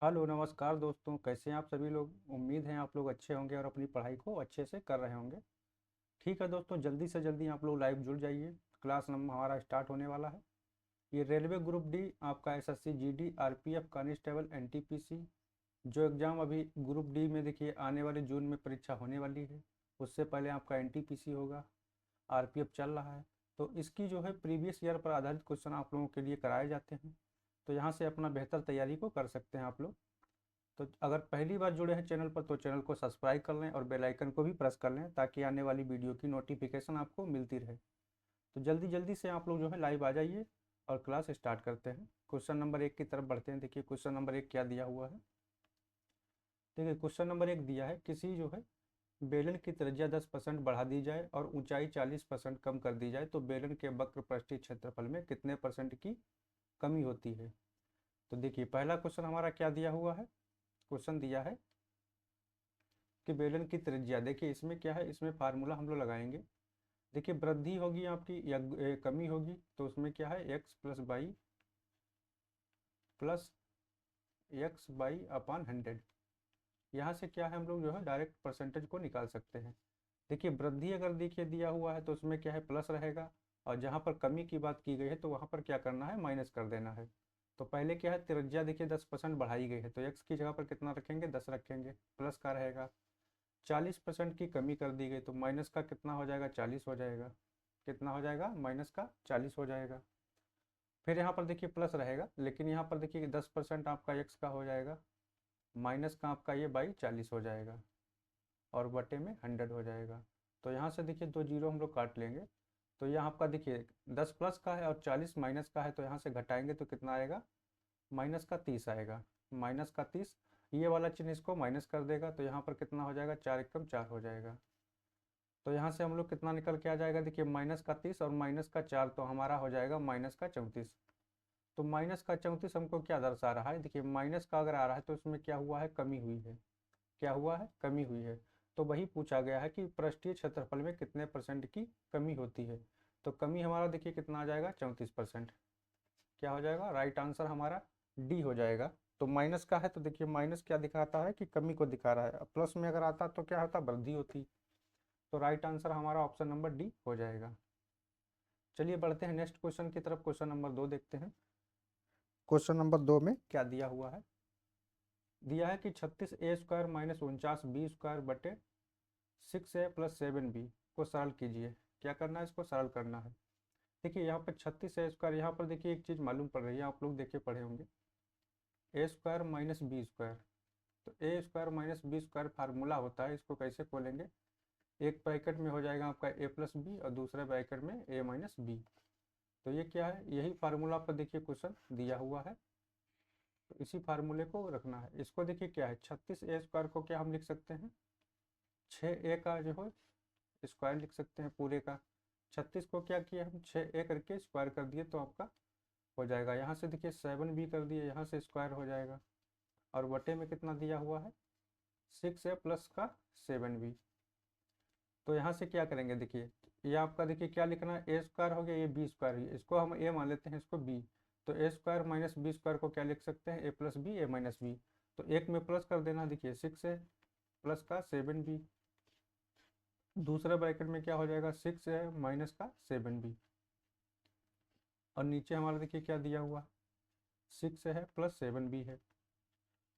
Hello नमस्कार दोस्तों, कैसे हैं आप सभी लोग। उम्मीद है आप लोग अच्छे होंगे और अपनी पढ़ाई को अच्छे से कर रहे होंगे। ठीक है दोस्तों, जल्दी से जल्दी आप लोग लाइव जुड़ जाइए। क्लास नंबर हमारा स्टार्ट होने वाला है। ये रेलवे ग्रुप डी, आपका SSC GD RPF constable NTPC जो एग्ज़ाम अभी ग्रुप डी में देखिए आने वाले जून में परीक्षा होने वाली है। उससे पहले आपका एनटीपीसी होगा। आरपीएफ चल रहा है। तो इसकी जो है प्रीवियस ईयर पर आधारित क्वेश्चन आप लोगों के लिए कराए जाते हैं। तो यहाँ से अपना बेहतर तैयारी को कर सकते हैं आप लोग। तो अगर पहली बार जुड़े हैं चैनल पर तो चैनल को सब्सक्राइब कर लें और बेल आइकन को भी प्रेस कर लें ताकि आने वाली वीडियो की नोटिफिकेशन आपको मिलती रहे। तो जल्दी जल्दी से आप लोग जो है लाइव आ जाइए और क्लास स्टार्ट करते हैं। क्वेश्चन नंबर 1 की तरफ बढ़ते हैं। देखिए क्वेश्चन नंबर 1 क्या दिया हुआ है। देखिए क्वेश्चन नंबर 1 दिया है, किसी जो है बेलन की त्रिज्या 10% बढ़ा दी जाए और ऊंचाई 40% कम कर दी जाए तो बेलन के वक्र पृष्ठीय क्षेत्रफल में कितने परसेंट की कमी होती है। तो देखिए पहला क्वेश्चन हमारा क्या दिया हुआ है। क्वेश्चन दिया है कि बेलन की त्रिज्या, देखिए इसमें क्या है, इसमें फार्मूला हम लोग लगाएंगे। देखिए वृद्धि होगी आपकी या कमी होगी, तो उसमें क्या है एक्स प्लस बाई अपान 100। यहाँ से क्या है हम लोग जो है डायरेक्ट परसेंटेज को निकाल सकते हैं। देखिए वृद्धि अगर देखिए दिया हुआ है तो उसमें क्या है प्लस रहेगा, और जहाँ पर कमी की बात की गई है तो वहाँ पर क्या करना है, माइनस कर देना है। तो पहले क्या है, त्रिज्या देखिए 10% बढ़ाई गई है तो एक्स की जगह पर कितना रखेंगे, 10 रखेंगे, प्लस का रहेगा। 40% की कमी कर दी गई तो माइनस का कितना हो जाएगा, 40 हो जाएगा। कितना हो जाएगा, माइनस का 40 हो जाएगा। फिर यहाँ पर देखिए प्लस रहेगा, लेकिन यहाँ पर देखिए 10% आपका एक्स का हो जाएगा, माइनस का आपका ये बाई 40 हो जाएगा, और बटे में 100 हो जाएगा। तो यहाँ से देखिए दो जीरो हम लोग काट लेंगे। तो यहाँ आपका देखिए 10 प्लस का है और 40 माइनस का है, तो यहाँ से घटाएंगे तो कितना आएगा, माइनस का 30 आएगा। माइनस का 30, ये वाला चिन्ह इसको माइनस कर देगा तो यहाँ पर कितना हो जाएगा, 4 एकम 4 हो जाएगा। तो यहाँ से हम लोग कितना निकल के आ जाएगा, देखिए माइनस का 30 और माइनस का 4 तो हमारा हो जाएगा माइनस का 34। तो माइनस का 34 हमको क्या दर्शा रहा है, देखिए माइनस का अगर आ रहा है तो इसमें क्या हुआ है, कमी हुई है। क्या हुआ है, कमी हुई है। तो वही पूछा गया है कि पृष्ठीय क्षेत्रफल में कितने परसेंट की कमी होती है। तो कमी हमारा देखिए कितना आ जाएगा, 34%। क्या हो जाएगा, राइट आंसर हमारा डी हो जाएगा। तो माइनस का है तो देखिए माइनस क्या दिखाता है कि कमी को दिखा रहा है, अब प्लस में अगर आता तो क्या होता, वृद्धि होती। तो राइट आंसर हमारा ऑप्शन नंबर डी हो जाएगा। चलिए बढ़ते हैं नेक्स्ट क्वेश्चन की तरफ। क्वेश्चन नंबर 2 देखते हैं। क्वेश्चन नंबर 2 में क्या दिया हुआ है। दिया है कि 36a² माइनस 49b² बटे 6a प्लस 7b को सरल कीजिए। क्या करना है, इसको सरल करना है। देखिए यहाँ पर 36a², यहाँ पर देखिए एक चीज़ मालूम पड़ रही है, आप लोग देखे पढ़े होंगे, a² माइनस b²। तो a² - b² फार्मूला होता है, इसको कैसे खोलेंगे, एक ब्रैकेट में हो जाएगा आपका a+b और दूसरे ब्रैकेट में a-b। तो ये क्या है, यही फार्मूला पर देखिए क्वेश्चन दिया हुआ है, तो इसी फार्मूले को रखना है। इसको देखिए क्या है, 36a² को क्या हम लिख सकते हैं, 6a का जो है स्क्वायर लिख सकते हैं पूरे का। 36 को क्या किया हम, 6a करके स्क्वायर कर दिए तो आपका हो जाएगा। यहाँ से देखिए 7b कर दिए, यहाँ से स्क्वायर हो जाएगा, और बटे में कितना दिया हुआ है, 6a प्लस का 7b। तो यहाँ से क्या करेंगे, देखिए ये आपका देखिए क्या लिखना है, a² हो गया, ये b² है, इसको हम a मान लेते हैं, इसको b। तो a² माइनस b² को क्या लिख सकते हैं, a+b a-b। तो एक में प्लस कर देना, देखिए 6a प्लस का 7b, दूसरे ब्रैकेट में क्या हो जाएगा, 6a माइनस का 7b, और नीचे हमारा देखिए क्या दिया हुआ, 6a है प्लस 7b है।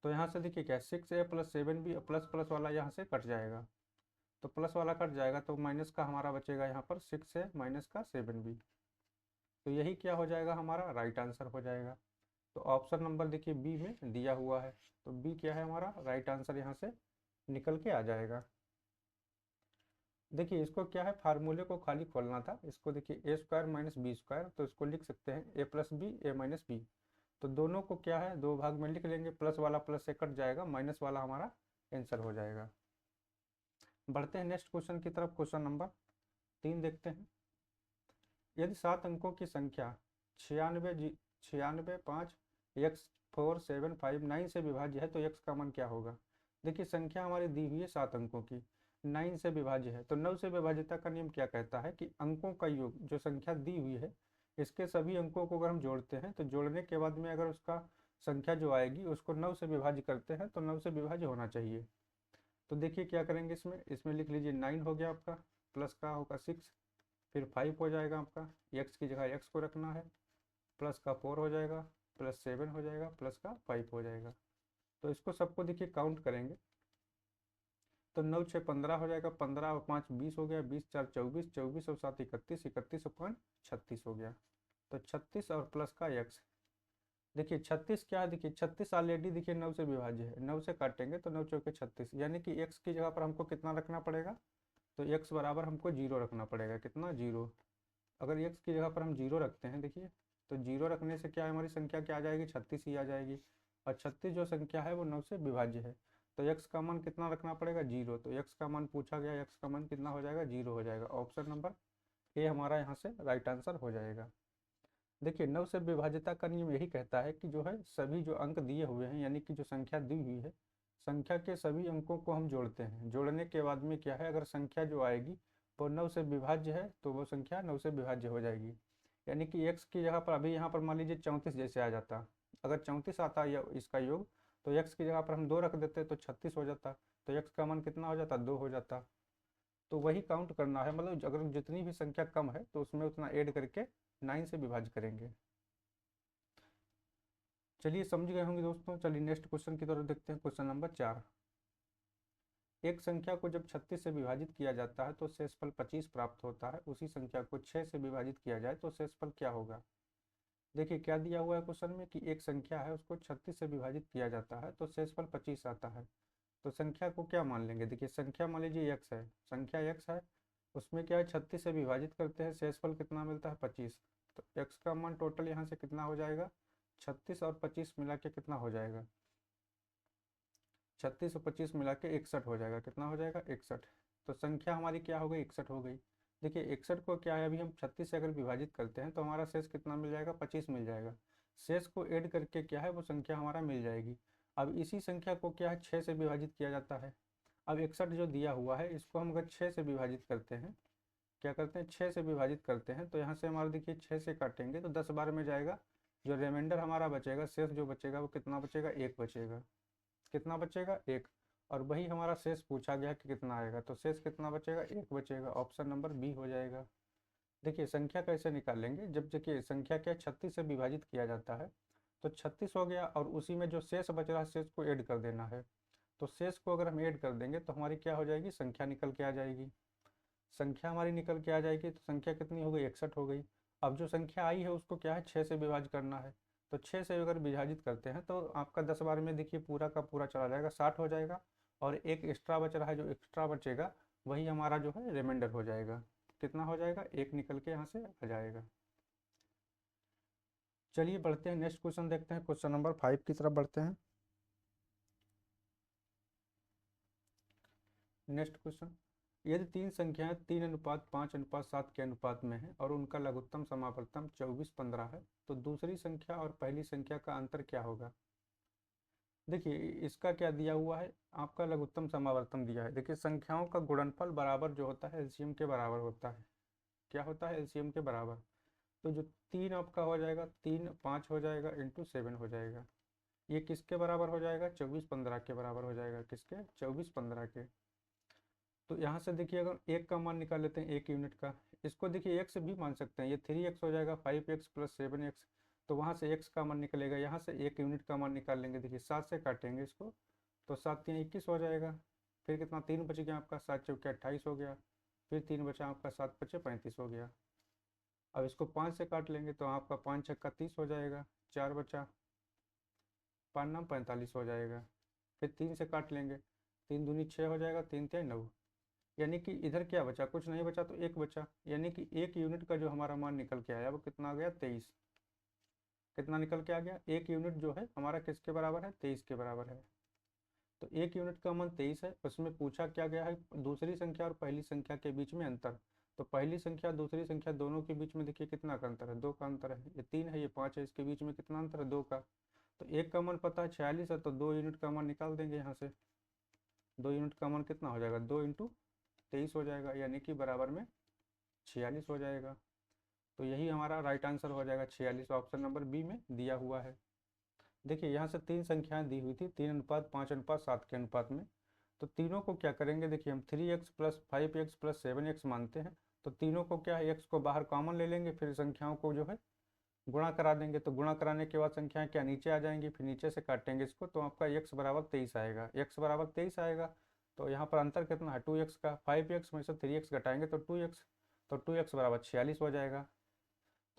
तो यहाँ से देखिए क्या, 6a plus 7b, plus plus वाला यहाँ से कट जाएगा, तो प्लस वाला कट जाएगा तो माइनस का हमारा बचेगा यहाँ पर 6a माइनस का 7b। तो यही क्या हो जाएगा, हमारा राइट आंसर हो जाएगा। तो ऑप्शन नंबर देखिए बी में दिया हुआ है, तो बी क्या है हमारा राइट आंसर, यहाँ से निकल के आ जाएगा। देखिए इसको क्या है, फार्मूले को खाली खोलना था। इसको देखिए a² माइनस b², तो इसको लिख सकते हैं a+b a-b। तो दोनों को क्या है, दो भाग में लिख लेंगे, प्लस वाला प्लस से कट जाएगा, माइनस वाला हमारा आंसर हो जाएगा। बढ़ते हैं नेक्स्ट क्वेश्चन की तरफ। क्वेश्चन नंबर 3 देखते हैं। यदि 7 अंकों की संख्या 96 5 x 4 7 5 9 से विभाज्य है तो x का मान क्या होगा। देखिए संख्या हमारी दी हुई है 7 अंकों की, 9 से विभाज्य है, तो 9 से विभाज्यता का नियम क्या कहता है कि अंकों का योग जो संख्या दी हुई है, इसके सभी अंकों को अगर हम जोड़ते हैं तो जोड़ने के बाद में अगर उसका संख्या जो आएगी उसको 9 से विभाज्य करते हैं तो 9 से विभाज्य होना चाहिए। तो देखिए क्या करेंगे, इसमें लिख लीजिए 9 हो गया आपका, प्लस का होगा 6, फिर 5 हो जाएगा आपका, एक्स की जगह एक्स को रखना है, प्लस का 4 हो जाएगा, प्लस 7 हो जाएगा, प्लस का 5 हो जाएगा। तो इसको सबको देखिए काउंट करेंगे तो 9 6 15 हो जाएगा, 15 और 5 20 हो गया, 20 4 24, 24 और 7 31, 31 और 5 36 हो गया। तो 36 और प्लस का एक्स, देखिए 36 क्या है, देखिए 36 ऑलरेडी देखिए 9 से विभाज्य है, 9 से काटेंगे तो 9 चौके 36, यानी कि एक्स की जगह पर हमको कितना रखना पड़ेगा, तो एक्स बराबर हमको 0 रखना पड़ेगा, कितना 0। अगर एक्स की जगह पर हम 0 रखते हैं देखिए, तो 0 रखने से क्या है, हमारी संख्या क्या आ जाएगी, 36 ही आ जाएगी। और 36 जो संख्या है वो 9 से विभाज्य है, तो एक्स का मान कितना रखना पड़ेगा, 0। तो एक्स का मान पूछा गया, एक्स का मान कितना हो जाएगा, 0 हो जाएगा। ऑप्शन नंबर ए हमारा यहाँ से राइट आंसर हो जाएगा। देखिए 9 से विभाज्यता का नियम यही कहता है कि जो है सभी जो अंक दिए हुए हैं, यानी कि जो संख्या दी हुई है, संख्या के सभी अंकों को हम जोड़ते हैं। जोड़ने के बाद में क्या है, अगर संख्या जो आएगी वो 9 से विभाज्य है तो वो संख्या 9 से विभाज्य हो जाएगी। यानी कि एक्स की जगह पर अभी यहाँ पर मान लीजिए 34 जैसे आ जाता, अगर 34 आता या इसका योग, तो एक्स की जगह पर हम 2 रख देते तो 36 हो जाता, तो एक्स का मान कितना हो जाता, 2 हो जाता। तो वही काउंट करना है, मतलब अगर जितनी भी संख्या कम है तो उसमें उतना ऐड करके 9 से विभाज्य करेंगे। चलिए समझ गए होंगे दोस्तों। चलिए नेक्स्ट क्वेश्चन की तरफ देखते हैं। क्वेश्चन नंबर 4, एक संख्या को जब 36 से विभाजित किया जाता है तो शेषफल 25 प्राप्त होता है। उसी संख्या को 6 से विभाजित किया जाए तो शेषफल क्या होगा। देखिए क्या दिया हुआ है क्वेश्चन में कि एक संख्या है उसको 36 से विभाजित किया जाता है तो शेषफल 25 आता है। तो संख्या को क्या मान लेंगे, देखिए संख्या मान लीजिए एक्स है, संख्या एक्स है, उसमें क्या है 36 से विभाजित करते हैं, शेषफल कितना मिलता है 25। तो एक्स का मान टोटल यहाँ से कितना हो जाएगा, 36 और 25 मिला के कितना हो जाएगा, 36 और 25 मिला के 61 हो जाएगा, कितना हो जाएगा 61। तो संख्या हमारी क्या हो गई, 61 हो गई। देखिए 61 को क्या है, अभी हम 36 से अगर विभाजित करते हैं तो हमारा शेष कितना मिल जाएगा, 25 मिल जाएगा। शेष को ऐड करके क्या है वो संख्या हमारा मिल जाएगी। अब इसी संख्या को क्या है 6 से विभाजित किया जाता है। अब 61 जो दिया हुआ है इसको हम अगर 6 से विभाजित करते हैं, क्या करते हैं 6 से विभाजित करते हैं, तो यहाँ से हमारा देखिए 6 से काटेंगे तो 10 बार में जाएगा, जो रिमाइंडर हमारा बचेगा, शेष जो बचेगा वो कितना बचेगा, 1 बचेगा। कितना बचेगा, 1। और वही हमारा शेष पूछा गया कि कितना आएगा, तो शेष कितना बचेगा, 1 बचेगा। ऑप्शन नंबर बी हो जाएगा। देखिए संख्या कैसे निकालेंगे, जब देखिए संख्या क्या 36 से विभाजित किया जाता है तो 36 हो गया और उसी में जो शेष बच रहा है शेष को ऐड कर देना है। तो शेष को अगर हम ऐड कर देंगे तो हमारी क्या हो जाएगी, संख्या निकल के आ जाएगी। संख्या हमारी निकल के आ जाएगी तो संख्या कितनी हो गई, 61 हो गई। अब जो संख्या आई है उसको क्या है 6 से विभाजित करना है, तो 6 से अगर विभाजित करते हैं तो आपका 10 बार में देखिए पूरा का पूरा चला जाएगा, 60 हो जाएगा। और एक एक्स्ट्रा बच रहा है, जो एक्स्ट्रा बचेगा वही हमारा जो है रिमाइंडर हो जाएगा। कितना हो जाएगा, 1 निकल के यहाँ से आ जाएगा। चलिए बढ़ते हैं, नेक्स्ट क्वेश्चन देखते हैं। क्वेश्चन नंबर 5 की तरफ बढ़ते हैं। नेक्स्ट क्वेश्चन, यदि तीन संख्याएं 3:5:7 के अनुपात में है और उनका लघुत्तम समावर्तन 24:15 है तो दूसरी संख्या और पहली संख्या का अंतर क्या होगा। देखिए इसका क्या दिया हुआ है, आपका लघुत्तम समावर्तन दिया है। देखिए संख्याओं का गुणनफल बराबर जो होता है एलसीएम के बराबर होता है। क्या होता है, एलसीएम के बराबर। तो जो 3 आपका हो जाएगा, 3 5 हो जाएगा इंटू 7 हो जाएगा। ये किसके बराबर हो जाएगा, 24:15 के बराबर हो जाएगा। किसके, 24:15 के। तो यहाँ से देखिए अगर एक का मान निकाल लेते हैं, 1 यूनिट का, इसको देखिए एक्स भी मान सकते हैं, ये 3x हो जाएगा, 5x प्लस 7x। तो वहाँ से x का मान निकलेगा, यहाँ से 1 यूनिट का मान निकाल लेंगे। देखिए 7 से काटेंगे इसको तो 7 3 21 हो जाएगा। फिर कितना 3 बच गया आपका, 7 चौके 28 हो गया। फिर 3 बचा आपका, 7 बचे 35 हो गया। अब इसको 5 से काट लेंगे तो आपका 5 छक्का 30 हो जाएगा। 4 बचा, 5 9 45 हो जाएगा। फिर 3 से काट लेंगे, 3 दूनी 6 हो जाएगा, 3 3 9। यानी कि इधर क्या बचा, कुछ नहीं बचा तो 1 बचा। यानी कि 1 यूनिट का जो हमारा मान निकल के आया वो कितना आ गया, 23। कितना निकल के आ गया, 1 यूनिट जो है हमारा किसके बराबर है, 23 के बराबर है। तो 1 यूनिट का मान 23 है। उसमें पूछा क्या गया है, दूसरी संख्या और पहली संख्या के बीच में अंतर। तो पहली संख्या दूसरी संख्या दोनों के बीच में देखिए कितना का अंतर है, 2 का अंतर है। ये 3 है, ये 5 है, इसके बीच में कितना अंतर है, 2 का। तो 1 का मान पता है 46 है, तो 2 यूनिट का मान निकाल देंगे यहाँ से। 2 यूनिट का मान कितना हो जाएगा, 2 इंटू 23 हो जाएगा, यानी कि बराबर में 46 हो जाएगा। तो यही हमारा राइट आंसर हो जाएगा, 46 ऑप्शन नंबर बी में दिया हुआ है। देखिए यहाँ से तीन संख्याएं दी हुई थी, 3:5:7 के अनुपात में। तो तीनों को क्या करेंगे, देखिए हम 3x + 5x + 7x मानते हैं। तो तीनों को क्या है, x को बाहर कॉमन ले लेंगे, फिर संख्याओं को जो है गुणा करा देंगे। तो गुणा कराने के बाद संख्याएं क्या नीचे आ जाएंगी, फिर नीचे से काटेंगे इसको, तो आपका x बराबर 23 आएगा। x बराबर 23 आएगा। तो यहाँ पर अंतर कितना है, 2x का। 5x में से 3x घटाएंगे तो 2x, तो 2x बराबर 46 हो जाएगा।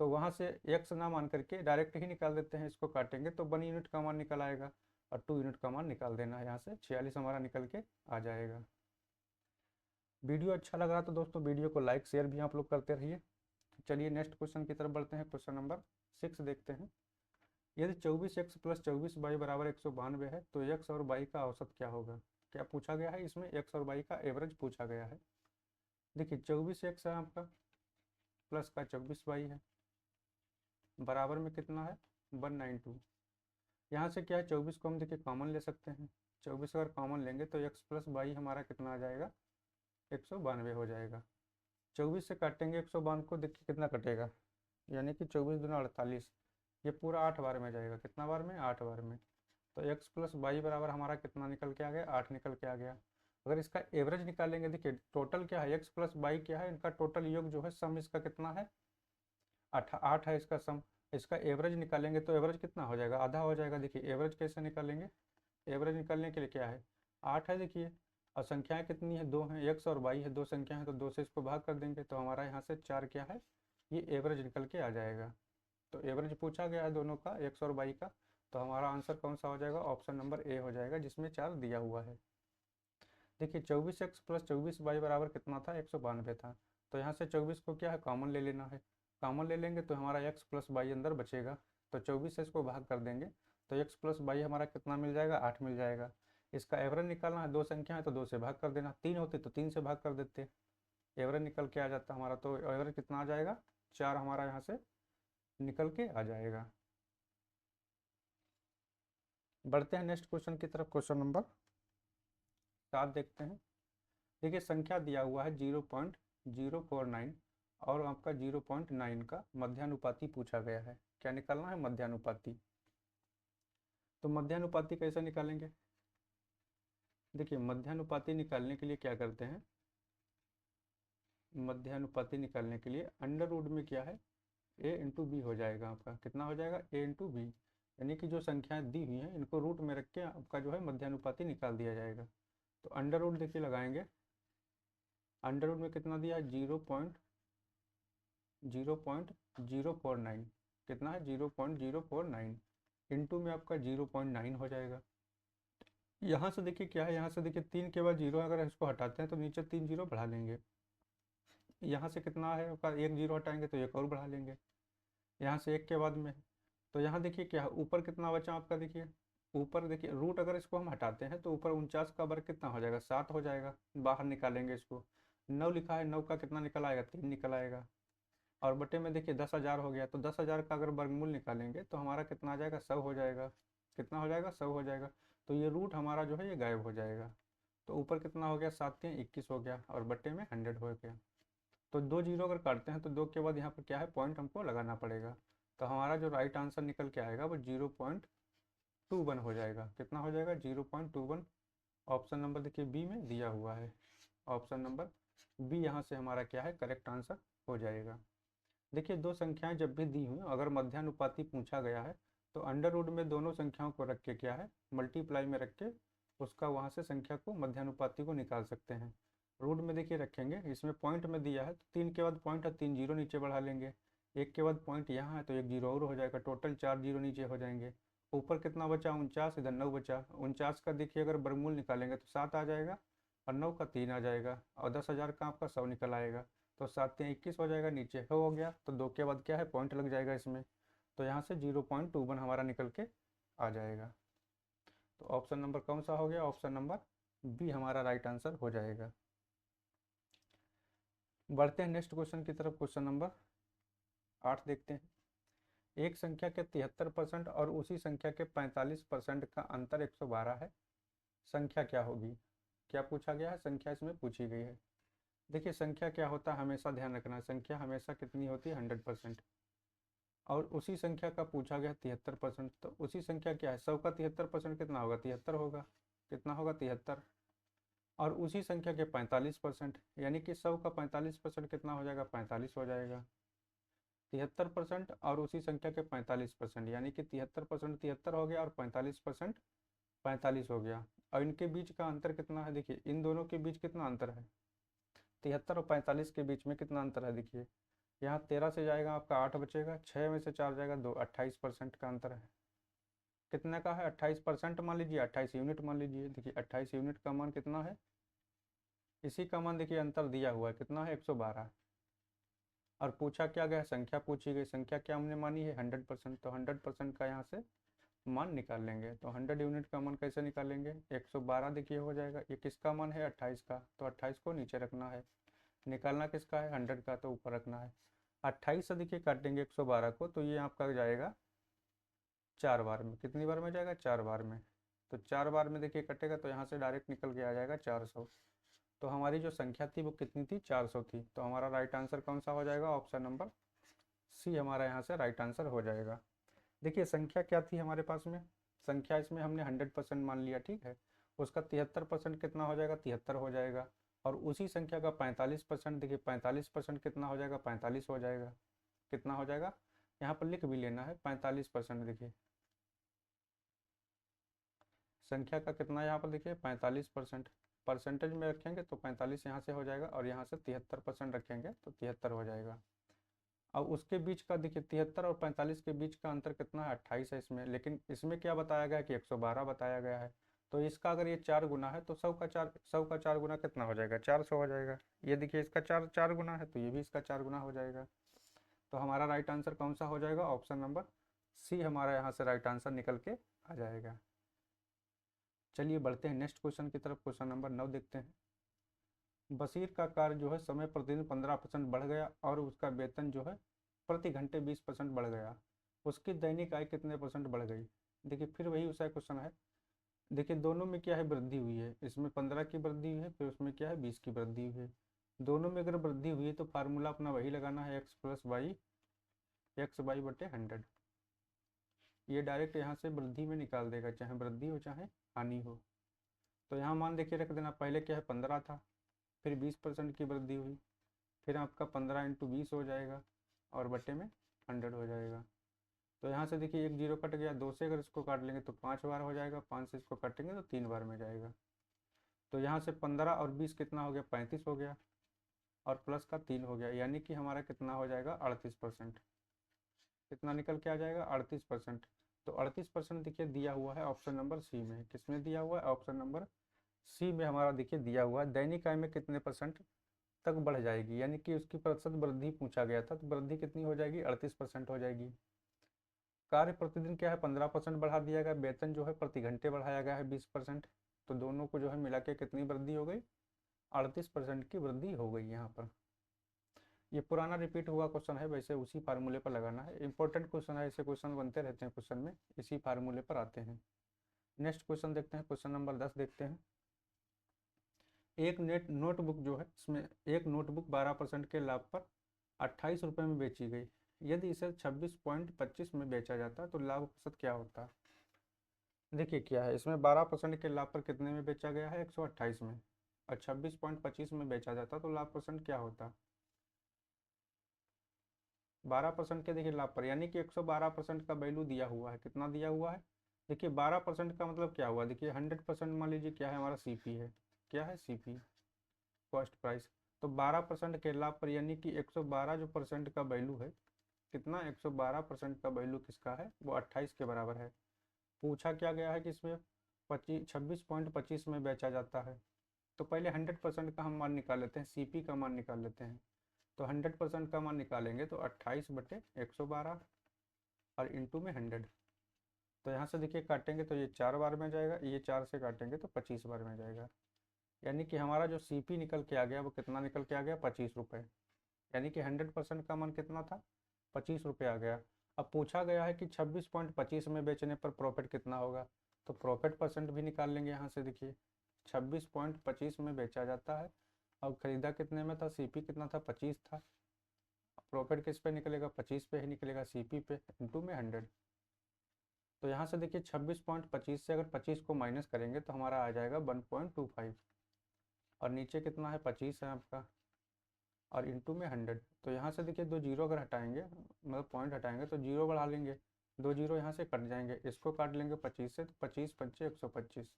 तो वहाँ से x ना मान करके डायरेक्ट ही निकाल देते हैं, इसको काटेंगे तो 1 यूनिट का मान निकल आएगा, और 2 यूनिट का मान निकाल देना है। यहाँ से 46 हमारा निकल के आ जाएगा। वीडियो अच्छा लग रहा तो दोस्तों वीडियो को लाइक शेयर भी आप लोग करते रहिए। चलिए नेक्स्ट क्वेश्चन की तरफ बढ़ते हैं। क्वेश्चन नंबर 6 देखते हैं। यदि 24x + 24y बराबर 192 है तो x और y का औसत क्या होगा। क्या पूछा गया है, इसमें x और y का एवरेज पूछा गया है। देखिए 24x है आपका, प्लस का 24y है, बराबर में कितना है 192। यहाँ से क्या है, 24 को हम देखिए कॉमन ले सकते हैं। 24 अगर कॉमन लेंगे तो x + y हमारा कितना आ जाएगा, 192 हो जाएगा। 24 से काटेंगे 192 को, देखिए कितना कटेगा, यानी कि 24 दूना 48। ये पूरा 8 बार में जाएगा, कितना बार में, 8 बार में। तो x + y बराबर हमारा कितना निकल के आ गया, 8 निकल के आ गया। अगर इसका एवरेज निकालेंगे, देखिए टोटल क्या है, x + y क्या है, इनका टोटल योग जो है, सम इसका कितना है, 8 है इसका सम। इसका एवरेज निकालेंगे तो एवरेज कितना हो जाएगा, आधा हो जाएगा। देखिए एवरेज कैसे निकालेंगे, एवरेज निकालने के लिए क्या है, 8 है देखिए, और संख्याएं कितनी है, 2 हैं, x और y है, दो संख्या है, तो 2 से इसको भाग कर देंगे तो हमारा यहाँ से 4 क्या है, ये एवरेज निकल के आ जाएगा। तो एवरेज पूछा गया है दोनों का, x और y का। तो हमारा आंसर कौन सा हो जाएगा, ऑप्शन नंबर ए हो जाएगा, जिसमें 4 दिया हुआ है। देखिए 24x + 24y बराबर कितना था, 192 था। तो यहाँ से 24 को क्या है, कॉमन ले लेना है। कॉमन ले लेंगे तो हमारा x + y अंदर बचेगा। तो 24 से इसको भाग कर देंगे तो x + y हमारा कितना मिल जाएगा, 8 मिल जाएगा। इसका एवरेज निकालना है, दो संख्या है तो 2 से भाग कर देना, 3 होती तो 3 से भाग कर देते, एवरेज निकल के आ जाता हमारा। तो एवरेज कितना आ जाएगा, 4 हमारा यहाँ से निकल के आ जाएगा। बढ़ते हैं नेक्स्ट क्वेश्चन की तरफ। क्वेश्चन नंबर 7 देखते हैं। देखिए संख्या दिया हुआ है 0.049 और आपका 0.9 का मध्यानुपाती पूछा गया है। क्या निकालना है, मध्यानुपाती। तो मध्यानुपाती कैसे निकालेंगे, देखिए मध्यानुपाती निकालने के लिए क्या करते हैं, मध्यानुपाती निकालने के लिए अंडर रूट में क्या है, a × b हो जाएगा आपका, कितना हो जाएगा, a × b। यानी कि जो संख्याएं दी हुई हैं इनको रूट में रख के आपका जो है मध्यानुपाती निकाल दिया जाएगा। तो अंडर रूट देखिए लगाएंगे, अंडर रूट में कितना दिया है, 0.049, कितना है 0.049, इंटू में आपका 0.9 हो जाएगा। यहाँ से देखिए क्या है, यहाँ से देखिए 3 के बाद 0, अगर इसको हटाते हैं तो नीचे 3 0 बढ़ा लेंगे। यहाँ से कितना है आपका, 1 0 हटाएंगे तो एक और बढ़ा लेंगे, यहाँ से 1 के बाद में। तो यहाँ देखिए क्या है, ऊपर कितना बचा आपका, देखिए ऊपर देखिए रूट अगर इसको हम हटाते हैं तो ऊपर 49 का वर्ग कितना हो जाएगा, 7 हो जाएगा। बाहर निकालेंगे इसको, 9 लिखा है, 9 का कितना निकल आएगा, 3 निकल आएगा। और बटे में देखिए 10,000 हो गया, तो 10,000 का अगर वर्गमूल निकालेंगे तो हमारा कितना आ जाएगा, 100 हो जाएगा। कितना हो जाएगा, 100 हो जाएगा। तो ये रूट हमारा जो है ये गायब हो जाएगा। तो ऊपर कितना हो गया, 7×3 = 21 हो गया, और बटे में 100 हो गया। तो 2 0 अगर काटते हैं तो 2 के बाद यहाँ पर क्या है, पॉइंट हमको लगाना पड़ेगा। तो हमारा जो राइट आंसर निकल के आएगा वो 0.21 हो जाएगा। कितना हो जाएगा, 0.21। ऑप्शन नंबर देखिए बी में दिया हुआ है, ऑप्शन नंबर बी यहाँ से हमारा क्या है, करेक्ट आंसर हो जाएगा। देखिए दो संख्याएं जब भी दी हुई अगर मध्यानुपाती पूछा गया है तो अंडर रूट में दोनों संख्याओं को रख के क्या है, मल्टीप्लाई में रख के उसका वहाँ से संख्या को मध्यानुपाती को निकाल सकते हैं। रूट में देखिए रखेंगे, इसमें पॉइंट में दिया है तो 3 के बाद पॉइंट है, 3 0 नीचे बढ़ा लेंगे। 1 के बाद पॉइंट यहाँ है तो 1 0 और हो जाएगा, टोटल 4 0 नीचे हो जाएंगे। ऊपर कितना बचा, 49, इधर 9 बचा। 49 का देखिए अगर वर्गमूल निकालेंगे तो 7 आ जाएगा, और 9 का 3 आ जाएगा, और 10,000 का आपका 100 निकल आएगा। तो 7×3 = 21 हो जाएगा, नीचे हो गया तो 2 के बाद क्या है, पॉइंट लग जाएगा इसमें। तो यहाँ से 0.21 हमारा निकल के आ जाएगा। तो ऑप्शन नंबर कौन सा हो गया, ऑप्शन नंबर बी हमारा राइट आंसर हो जाएगा। बढ़ते हैं नेक्स्ट क्वेश्चन की तरफ। क्वेश्चन नंबर 8 देखते हैं। एक संख्या के 73% और उसी संख्या के 45% का अंतर 112 है, संख्या क्या होगी। क्या पूछा गया है, संख्या इसमें पूछी गई है। देखिए संख्या क्या होता है, हमेशा ध्यान रखना, संख्या हमेशा कितनी होती है, 100%। और उसी संख्या का पूछा गया 73%। तो उसी संख्या क्या है, 100 का 73% कितना होगा, 73 होगा। कितना होगा, 73। और उसी संख्या के 45%, यानी कि 100 का 45% कितना हो जाएगा, 45 हो जाएगा। 73% और उसी संख्या के 45%, यानी कि 73% 73 हो गया और 45% 45 हो गया। और इनके बीच का अंतर कितना है, देखिए इन दोनों के बीच कितना अंतर है, 73 और 45 के बीच में कितना अंतर है, देखिए यहाँ 13 से जाएगा आपका 8 बचेगा, 6 में से 4 जाएगा 2, 28% का अंतर है। कितने का है, 28% मान लीजिए, 28 यूनिट मान लीजिए। देखिए 28 यूनिट का मान कितना है, इसी का मान देखिए अंतर दिया हुआ है कितना है, 112। और पूछा क्या गया, संख्या पूछी गई, संख्या क्या हमने मानी है, 100%। तो 100% का यहाँ से मान निकाल लेंगे। तो 100 यूनिट का मान कैसे निकालेंगे, 112 देखिए हो जाएगा। ये किसका मान है, 28 का, तो 28 को नीचे रखना है। निकालना किसका है, 100 का, तो ऊपर रखना है। 28 से देखिए काटेंगे 112 को, तो ये आपका जाएगा 4 बार में। कितनी बार में जाएगा, 4 बार में। तो 4 बार में देखिए कटेगा, तो यहाँ से डायरेक्ट निकल के आ जाएगा 400। तो हमारी जो संख्या थी वो कितनी थी, 400 थी। तो हमारा राइट आंसर कौन सा हो जाएगा, ऑप्शन नंबर सी हमारा यहाँ से राइट आंसर हो जाएगा। देखिए संख्या क्या थी हमारे पास में, संख्या इसमें हमने 100% मान लिया, ठीक है। उसका 73% कितना हो जाएगा, 73 हो जाएगा। और उसी संख्या का 45%, देखिए 45% कितना हो जाएगा, 45 हो जाएगा। कितना हो जाएगा, यहाँ पर लिख भी लेना है 45%। देखिए संख्या का कितना यहाँ पर देखिए 45%, परसेंटेज में रखेंगे तो 45 यहाँ से हो जाएगा, और यहाँ से 73% रखेंगे तो 73 हो जाएगा। अब उसके बीच का देखिए 73 और 45 के बीच का अंतर कितना है, 28 है इसमें। लेकिन इसमें क्या बताया गया है कि 112 बताया गया है। तो इसका अगर ये 4 गुना है तो 100 का 4 गुना कितना हो जाएगा, 400 हो जाएगा। ये देखिए इसका 4 गुना है, तो ये भी इसका 4 गुना हो जाएगा। तो हमारा राइट आंसर कौन सा हो जाएगा, ऑप्शन नंबर सी हमारा यहाँ से राइट आंसर निकल के आ जाएगा। चलिए बढ़ते हैं नेक्स्ट क्वेश्चन की तरफ। क्वेश्चन नंबर 9 देखते हैं। बशीर का कार्य जो है समय प्रतिदिन 15% बढ़ गया और उसका वेतन जो है प्रति घंटे 20% बढ़ गया। उसकी दैनिक आय कितने परसेंट बढ़ गई। देखिए फिर वही उसा क्वेश्चन है। देखिए दोनों में क्या है, वृद्धि हुई है। इसमें 15 की वृद्धि हुई है, फिर उसमें क्या है 20 की वृद्धि हुई है। दोनों में अगर वृद्धि हुई है तो फार्मूला अपना वही लगाना है, x plus y, x y बटे 100। ये डायरेक्ट यहाँ से वृद्धि में निकाल देगा, चाहे वृद्धि हो चाहे हानि हो। तो यहाँ मान देखिए रख देना, पहले क्या है 15 था, फिर 20% की वृद्धि हुई, फिर आपका 15 इंटू 20 हो जाएगा और बटे में 100 हो जाएगा। तो यहाँ से देखिए एक जीरो कट गया, 2 से अगर इसको काट लेंगे तो 5 बार हो जाएगा, 5 से इसको काटेंगे तो 3 बार में जाएगा। तो यहाँ से 15 और 20 कितना हो गया, 35 हो गया, और प्लस का 3 हो गया, यानी कि हमारा कितना हो जाएगा 38%। कितना निकल के आ जाएगा 38%। तो 38% देखिए दिया हुआ है ऑप्शन नंबर सी में। किसमें दिया हुआ है, ऑप्शन नंबर सी में हमारा देखिए दिया हुआ है। दैनिक आय में कितने परसेंट तक बढ़ जाएगी, यानी कि उसकी प्रतिशत वृद्धि पूछा गया था, तो वृद्धि कितनी हो जाएगी, 38% हो जाएगी। कार्य प्रतिदिन क्या है 15% बढ़ा दिया गया, वेतन जो है प्रति घंटे बढ़ाया गया है 20%। तो दोनों को जो है मिला के कितनी वृद्धि हो गई, 38% की वृद्धि हो गई यहाँ पर। ये पुराना रिपीट हुआ क्वेश्चन है, वैसे उसी फार्मूले पर लगाना है। इंपॉर्टेंट क्वेश्चन है, ऐसे क्वेश्चन बनते रहते हैं क्वेश्चन में, इसी फार्मूले पर आते हैं। नेक्स्ट क्वेश्चन देखते हैं, क्वेश्चन नंबर 10 देखते हैं। एक नोटबुक जो है, इसमें एक नोटबुक 12% के लाभ पर 28 रुपये में बेची गई। यदि इसे 26.25 में बेचा जाता तो लाभ प्रतिशत क्या होता। देखिए क्या है, इसमें 12% के लाभ पर कितने में बेचा गया है, 128 में, और 26.25 में बेचा जाता तो लाभ परसेंट क्या होता। 12% के देखिए लाभ पर, यानी कि 112% का वैल्यू दिया हुआ है। कितना दिया हुआ है, देखिए 12% का मतलब क्या हुआ, देखिए 100% मान लीजिए क्या है हमारा सीपी है, क्या है सीपी, कॉस्ट प्राइस। तो 12% के लाभ पर, यानी कि 112 जो परसेंट का वैल्यू है, कितना 112% का वैल्यू किसका है, वो 28 के बराबर है। पूछा क्या गया है कि इसमें 26.25 में बेचा जाता है। तो पहले 100% का हम मान निकाल लेते हैं, सीपी का मान निकाल लेते हैं। तो 100% का मान निकालेंगे तो 28 बटे 112 और इंटू में 100। तो यहाँ से देखिए काटेंगे तो ये 4 बार में जाएगा, ये 4 से काटेंगे तो 25 बार में जाएगा। यानी कि हमारा जो सीपी निकल के आ गया वो कितना निकल के आ गया, 25 रुपये। यानी कि 100% का मान कितना था, 25 रुपये आ गया। अब पूछा गया है कि 26.25 में बेचने पर प्रॉफिट कितना होगा। तो प्रॉफिट परसेंट भी निकाल लेंगे यहाँ से। देखिए 26.25 में बेचा जाता है और ख़रीदा कितने में था, सीपी कितना था, 25 था, प्रॉफिट किस पे निकलेगा, 25 पे ही निकलेगा, सीपी पे इंटू में 100। तो यहाँ से देखिए 26.25 से अगर 25 को माइनस करेंगे तो हमारा आ जाएगा 1.25, और नीचे कितना है 25 है आपका, और इंटू में 100। तो यहाँ से देखिए 2 जीरो अगर हटाएंगे, मतलब पॉइंट हटाएंगे तो जीरो बढ़ा लेंगे, 2 जीरो यहाँ से कट जाएंगे, इसको काट लेंगे 25 से, तो 25 पंचे 125,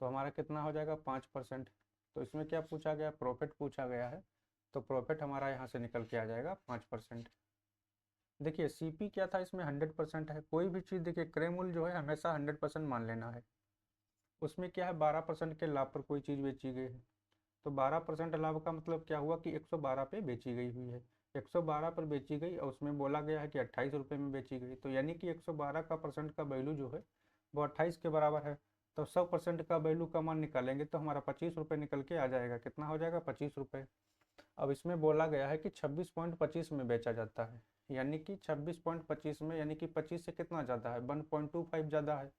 तो हमारा कितना हो जाएगा 5%। तो इसमें क्या पूछा गया, प्रॉफिट पूछा गया है, तो प्रॉफिट हमारा यहाँ से निकल के आ जाएगा 5%। देखिए सीपी क्या था, इसमें 100% है। कोई भी चीज़ देखिए क्रय मूल्य जो है हमेशा 100% मान लेना है। उसमें क्या है 12% के लाभ पर कोई चीज़ बेची गई है, तो 12% लाभ का मतलब क्या हुआ कि 112 पे बेची गई हुई है, 112 पर बेची गई और उसमें बोला गया है कि 28 रुपये में बेची गई, तो यानी कि 112 का परसेंट का वैल्यू जो है वो 28 के बराबर है। तो 100% का वैल्यू का मान निकालेंगे तो हमारा 25 रुपये निकल के आ जाएगा। कितना हो जाएगा 25 रुपये। अब इसमें बोला गया है कि 26.25 में बेचा जाता है, यानी कि 26.25 में, यानी कि 25 से कितना ज़्यादा है, 1.25 ज़्यादा है।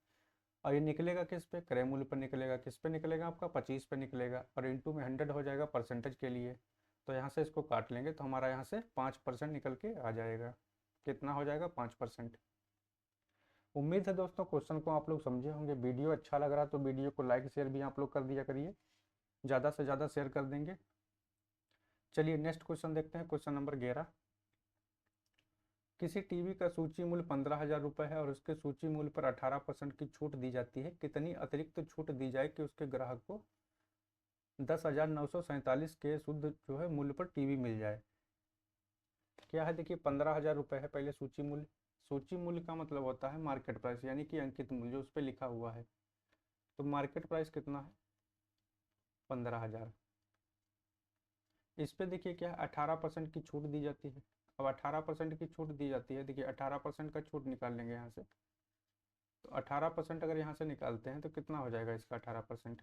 और ये निकलेगा किस पे, क्रय मूल्य पर निकलेगा। किस पे निकलेगा आपका 25 पे निकलेगा, और इंटू में 100 हो जाएगा परसेंटेज के लिए। तो यहाँ से इसको काट लेंगे तो हमारा यहाँ से 5% निकल के आ जाएगा। कितना हो जाएगा 5%। उम्मीद है दोस्तों क्वेश्चन को आप लोग समझे होंगे। वीडियो अच्छा लग रहा है तो वीडियो को लाइक शेयर भी आप लोग कर दिया करिए, ज़्यादा से ज़्यादा शेयर कर देंगे। चलिए नेक्स्ट क्वेश्चन देखते हैं, क्वेश्चन नंबर 11। किसी टीवी का सूची मूल्य 15,000 रुपये है और उसके सूची मूल्य पर 18% की छूट दी जाती है। कितनी अतिरिक्त छूट दी जाए कि उसके ग्राहक को 10,947 के शुद्ध जो है मूल्य पर टीवी मिल जाए। क्या है देखिए 15,000 रुपये है पहले सूची मूल्य। सूची मूल्य का मतलब होता है मार्केट प्राइस, यानी कि अंकित मूल्य जो उस पर लिखा हुआ है। तो मार्केट प्राइस कितना है 15,000। इस पे देखिए क्या है 18% की छूट दी जाती है। अब 18% की छूट दी जाती है, देखिए 18% का छूट निकाल लेंगे यहाँ से। तो 18% अगर यहाँ से निकालते हैं तो कितना हो जाएगा इसका 18%,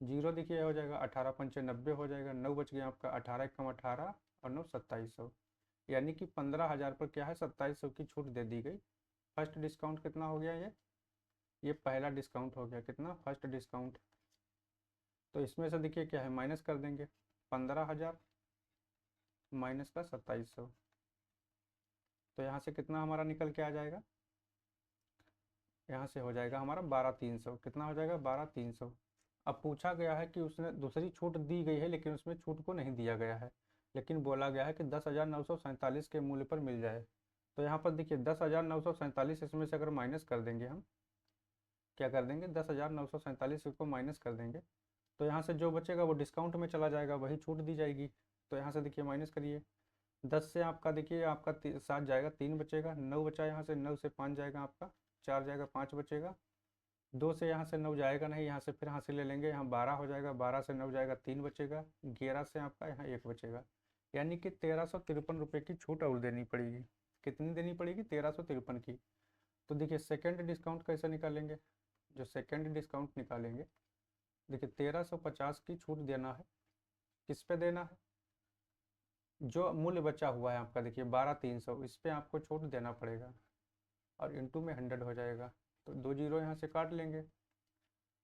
जीरो देखिए हो जाएगा, 18 पंचे 90 हो जाएगा, 9 बच गया आपका, 18 कम 18 और 9 2700, यानी कि 15,000 पर क्या है 2700 की छूट दे दी गई। फर्स्ट डिस्काउंट कितना हो गया ये पहला डिस्काउंट हो गया, कितना फर्स्ट डिस्काउंट। तो इसमें से देखिए क्या है माइनस कर देंगे, 15,000 माइनस का 2700, तो यहाँ से कितना हमारा निकल के आ जाएगा, यहाँ से हो जाएगा हमारा 12,300। कितना हो जाएगा 12,300। अब पूछा गया है कि उसने दूसरी छूट दी गई है लेकिन उसमें छूट को नहीं दिया गया है, लेकिन बोला गया है कि 10,947 के मूल्य पर मिल जाए। तो यहाँ पर देखिए 10,947 इसमें से अगर माइनस कर देंगे हम, क्या कर देंगे 10,947 को माइनस कर देंगे तो यहाँ से जो बचेगा वो डिस्काउंट में चला जाएगा, वही छूट दी जाएगी। तो यहाँ से देखिए माइनस करिए, 10 से आपका देखिए आपका 7 जाएगा, 3 बचेगा, 9 बचा, यहाँ से 9 से 5 जाएगा आपका, 4 जाएगा, 5 बचेगा, 2 से यहाँ से 9 जाएगा नहीं, यहाँ से फिर हासिल ले लेंगे, यहाँ 12 हो जाएगा, 12 से 9 जाएगा, 3 बचेगा, 11 से आपका यहाँ 1 बचेगा, यानी कि 1353 रुपये की छूट और देनी पड़ेगी। कितनी देनी पड़ेगी 1353 की। तो देखिए सेकेंड डिस्काउंट कैसे निकालेंगे, जो सेकेंड डिस्काउंट निकालेंगे, देखिए 1350 की छूट देना है, किस पे देना है, जो मूल्य बचा हुआ है आपका देखिए 12,300, इस पे आपको छूट देना पड़ेगा, और इंटू में 100 हो जाएगा। तो 2 जीरो यहाँ से काट लेंगे।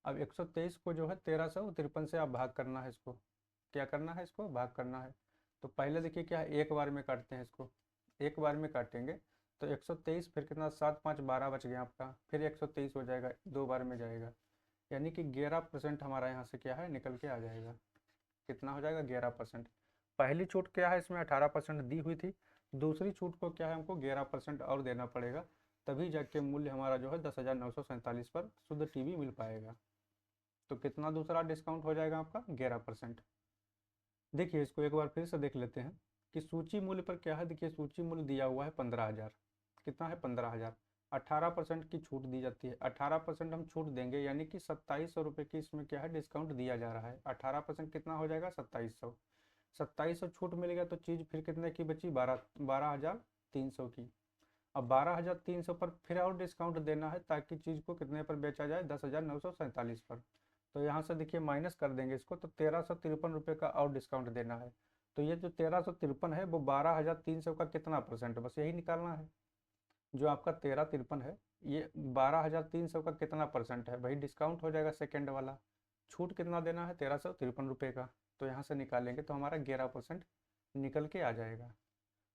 अब 123 को जो है 1353 से आप भाग करना है इसको, क्या करना है इसको भाग करना है। तो पहले देखिए क्या है एक बार में काटते हैं इसको, एक बार में काटेंगे तो 123 फिर कितना 7 5 12 बच गया आपका, फिर 123 हो जाएगा, 2 बार में जाएगा, यानी कि 11% हमारा यहाँ से क्या है निकल के आ जाएगा। कितना हो जाएगा 11%। पहली छूट क्या है इसमें 18% दी हुई थी, दूसरी छूट को क्या है हमको 11% और देना पड़ेगा, तभी जाके मूल्य हमारा जो है 10,947 पर शुद्ध टीवी मिल पाएगा। तो कितना दूसरा डिस्काउंट हो जाएगा आपका 11%। देखिए इसको एक बार फिर से देख लेते हैं कि सूची मूल्य पर क्या है। देखिए सूची मूल्य दिया हुआ है 15,000, कितना है 15,000, 18% की छूट दी जाती है, 18% हम छूट देंगे यानी कि 2700 रुपये की इसमें क्या है डिस्काउंट दिया जा रहा है। 18% कितना हो जाएगा 2700, 2700 छूट मिल गया तो चीज़ फिर कितने की बची 12,300 की। अब 12,300 पर फिर और डिस्काउंट देना है ताकि चीज़ को कितने पर बेचा जाए 10,947 पर। तो यहाँ से देखिए माइनस कर देंगे इसको, तो 1353 रुपये का और डिस्काउंट देना है। तो ये जो 1353 है वो 12,300 का कितना परसेंट, बस यही निकालना है। जो आपका 1353 है ये 12,300 का कितना परसेंट है, वही डिस्काउंट हो जाएगा सेकेंड वाला। छूट कितना देना है 1353 रुपये का, तो यहाँ से निकालेंगे तो हमारा 11% निकल के आ जाएगा।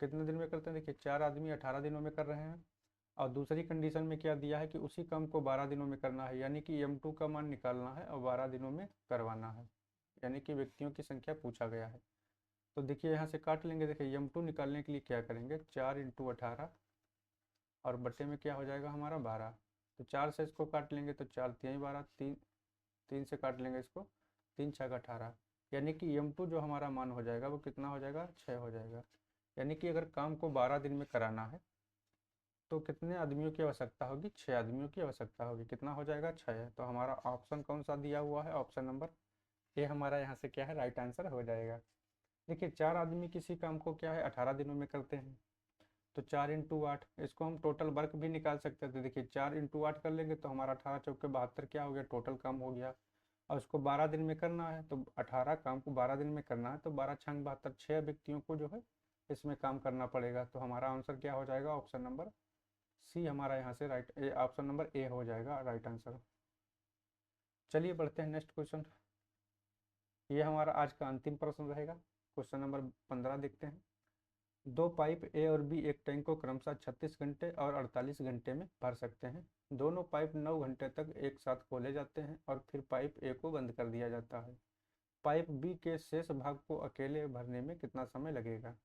कितने दिन में करते हैं, देखिए 4 आदमी 18 दिनों में कर रहे हैं। और दूसरी कंडीशन में क्या दिया है कि उसी काम को 12 दिनों में करना है, यानी कि M2 का मान निकालना है और 12 दिनों में करवाना है, यानी कि व्यक्तियों की संख्या पूछा गया है। तो देखिए यहाँ से काट लेंगे। देखिए M2 निकालने के लिए क्या करेंगे, 4 × 18 और बटे में क्या हो जाएगा हमारा 12। तो 4 से इसको काट लेंगे तो 4 3 12, 3 से काट लेंगे इसको, 3 6 18, यानी कि M2 जो हमारा मान हो जाएगा वो कितना हो जाएगा, 6 हो जाएगा। यानी कि अगर काम को 12 दिन में कराना है तो कितने आदमियों की आवश्यकता होगी, 6 आदमियों की आवश्यकता होगी। कितना हो जाएगा, 6 है। तो हमारा ऑप्शन कौन सा दिया हुआ है, ऑप्शन नंबर ए हमारा यहाँ से क्या है, राइट आंसर हो जाएगा। देखिए 4 आदमी किसी काम को क्या है 18 दिनों में करते हैं, तो 4 × 8, इसको हम टोटल वर्क भी निकाल सकते थे। देखिए 4 × 8 कर लेंगे तो हमारा 18 चौके 72 क्या हो गया, टोटल काम हो गया। और उसको 12 दिन में करना है, तो 18 काम को 12 दिन में करना है, तो 12 × 72, 6 व्यक्तियों को जो है इसमें काम करना पड़ेगा। तो हमारा आंसर क्या हो जाएगा, ऑप्शन नंबर सी हमारा यहाँ से राइट, ऑप्शन नंबर ए हो जाएगा राइट आंसर। चलिए बढ़ते हैं नेक्स्ट क्वेश्चन। ये हमारा आज का अंतिम प्रश्न रहेगा। क्वेश्चन नंबर 15 देखते हैं। 2 पाइप ए और बी एक टैंक को क्रमशः 36 घंटे और 48 घंटे में भर सकते हैं। दोनों पाइप 9 घंटे तक एक साथ खोले जाते हैं और फिर पाइप ए को बंद कर दिया जाता है। पाइप बी के शेष भाग को अकेले भरने में कितना समय लगेगा।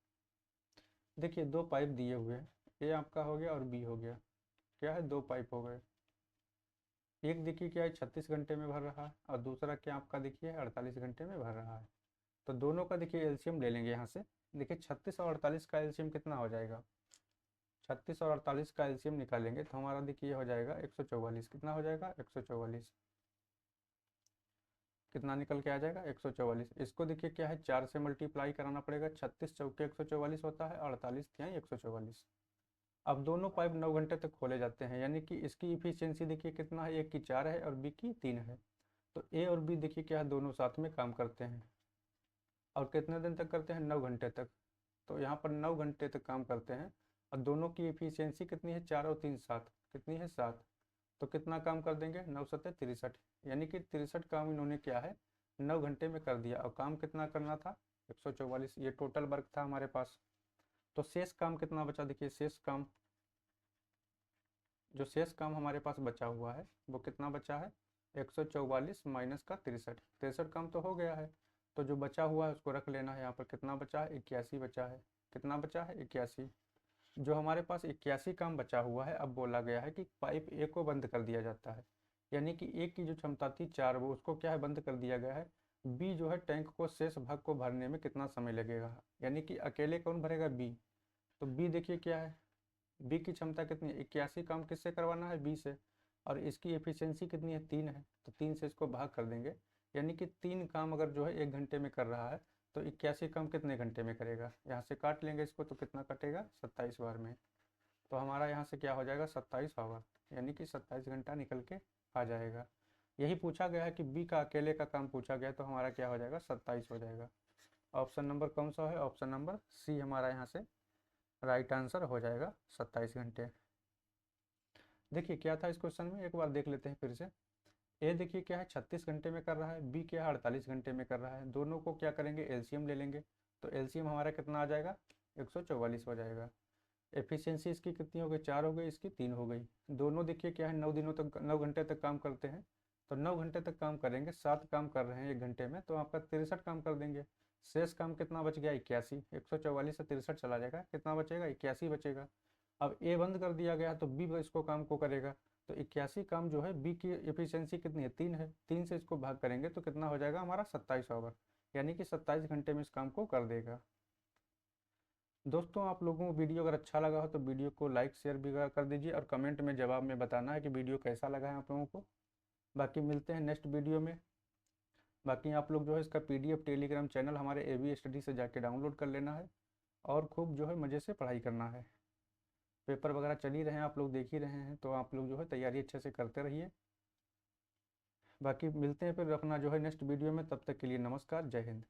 देखिए 2 पाइप दिए हुए हैं, ए आपका हो गया और बी हो गया, क्या है 2 पाइप हो गए। एक देखिए क्या है 36 घंटे में भर रहा है और दूसरा क्या आपका देखिए 48 घंटे में भर रहा है। तो दोनों का देखिए एलसीएम ले लेंगे यहाँ से। देखिए 36 और 48 का एलसीएम कितना हो जाएगा, 36 और 48 का एलसीएम निकालेंगे तो हमारा देखिए हो जाएगा 144। कितना हो जाएगा, 144। कितना निकल के आ जाएगा, 144। इसको देखिए क्या है 4 से मल्टीप्लाई कराना पड़ेगा, 36 चौके 144 होता है, 48 तिहाई 144। अब दोनों पाइप 9 घंटे तक खोले जाते हैं, यानी कि इसकी इफिशियंसी देखिए कितना है, एक की 4 है और बी की 3 है। तो ए और बी देखिए क्या है दोनों साथ में काम करते हैं और कितने दिन तक करते हैं, 9 घंटे तक। तो यहाँ पर 9 घंटे तक काम करते हैं और दोनों की इफिशियंसी कितनी है, 4 और 3 7, कितनी है 7। तो कितना काम कर देंगे, 9 7 63, यानी कि 63 काम इन्होंने क्या है 9 घंटे में कर दिया। और काम कितना करना था, 144। ये टोटल वर्क था हमारे पास। तो शेष काम कितना बचा, देखिए शेष काम, जो शेष काम हमारे पास बचा हुआ है वो कितना बचा है, 144 माइनस का 63। 63 काम तो हो गया है, तो जो बचा हुआ है उसको रख लेना है। यहाँ पर कितना बचा है, 81 बचा है। कितना बचा है, 81। जो हमारे पास 81 काम बचा हुआ है, अब बोला गया है कि पाइप ए को बंद कर दिया जाता है, यानी कि ए की जो क्षमता थी 4, वो उसको क्या है बंद कर दिया गया है। बी जो है टैंक को शेष भाग को भरने में कितना समय लगेगा, यानी कि अकेले कौन भरेगा, बी। तो बी देखिए क्या है, बी की क्षमता कितनी है, 81 काम किससे करवाना है, बी से। और इसकी एफिशिएंसी कितनी है, 3 है, तो 3 से इसको भाग कर देंगे। यानी कि 3 काम अगर जो है 1 घंटे में कर रहा है तो 81 काम कितने घंटे में करेगा। यहाँ से काट लेंगे इसको तो कितना कटेगा, 27 बार में। तो हमारा यहाँ से क्या हो जाएगा, 27 आवर, यानी कि 27 घंटा निकल के आ जाएगा। यही पूछा गया है कि बी का अकेले का काम पूछा गया, तो हमारा क्या हो जाएगा, 27 हो जाएगा। ऑप्शन नंबर कौन सा है, ऑप्शन नंबर सी हमारा यहाँ से राइट आंसर हो जाएगा, 27 घंटे। देखिए क्या था इस क्वेश्चन में, एक बार देख लेते हैं फिर से। ए देखिए क्या है 36 घंटे में कर रहा है, बी क्या है 48 घंटे में कर रहा है। दोनों को क्या करेंगे, एलसीएम ले लेंगे। तो एलसीएम हमारा कितना आ जाएगा, 144 हो जाएगा। एफिशिएंसी इसकी कितनी हो गई, 4 हो गई, इसकी 3 हो गई। दोनों देखिए क्या है 9 दिनों तक, 9 घंटे तक काम करते हैं। तो 9 घंटे तक काम करेंगे, 7 काम कर रहे हैं 1 घंटे में, तो आपका 63 काम कर देंगे। शेष काम कितना बच गया, 81। 144 से 63 चला जाएगा, कितना बचेगा, 81 बचेगा। अब ए बंद कर दिया गया तो बी इसको काम को करेगा। तो 81 काम जो है बी की एफिशिएंसी कितनी है, 3 है, 3 से इसको भाग करेंगे तो कितना हो जाएगा हमारा, 27 आवर, यानी कि 27 घंटे में इस काम को कर देगा। दोस्तों आप लोगों को वीडियो अगर अच्छा लगा हो तो वीडियो को लाइक शेयर भी कर दीजिए और कमेंट में जवाब में बताना है कि वीडियो कैसा लगा है आप लोगों को। बाकी मिलते हैं नेक्स्ट वीडियो में। बाकी आप लोग जो है इसका PDF टेलीग्राम चैनल हमारे AV स्टडी से जाके डाउनलोड कर लेना है और खूब जो है मज़े से पढ़ाई करना है। पेपर वगैरह चल ही रहे हैं, आप लोग देख ही रहे हैं, तो आप लोग जो है तैयारी अच्छे से करते रहिए। बाकी मिलते हैं फिर अपना जो है नेक्स्ट वीडियो में, तब तक के लिए नमस्कार, जय हिंद।